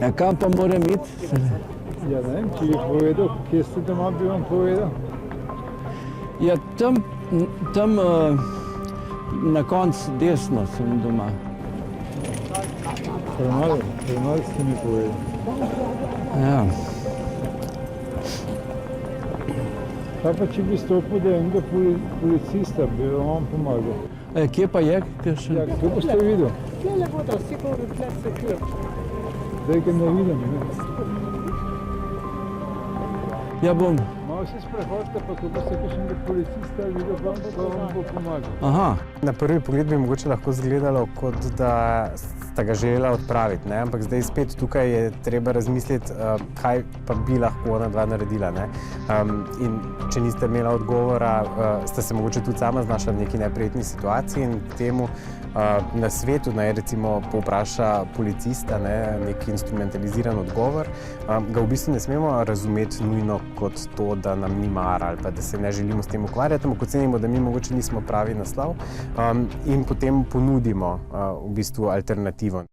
Ja, kam pa moram iti? Ja, ne vem, če bi povedal, kje ste doma, bi vam povedal. Ja, tam na koncu desno sem doma. Premalo ste mi povedali. Ja. Kaj pa, če bi stopil do enega policista, bi vam pomagal? Kje pa je? Ja, kje boste videl? Tele bodo, vsi bodo tle se kje. Zdaj ga ne vidim, ne? Ja, bom. Malo se sprehodite, pa ko boste kakšnega policista videl, vam bo pomagal. Aha. Na prvi pogled bi mogoče lahko izgledalo, kot da sta ga želela odpraviti, ne? Ampak zdaj spet tukaj je treba razmisliti, kaj pa bi lahko ona dva naredila. Ne? In če niste imela odgovora, ste se mogoče tudi sama znašla v neki neprijetni situaciji in temu na svetu naj recimo povpraša policista, nek instrumentaliziran odgovor, ga v bistvu ne smemo razumeti nujno kot to, da nam ni mar ali pa da se ne želimo s tem ukvarjati, ampak ocenimo, da mi mogoče nismo pravi naslov in potem ponudimo v bistvu alternativo.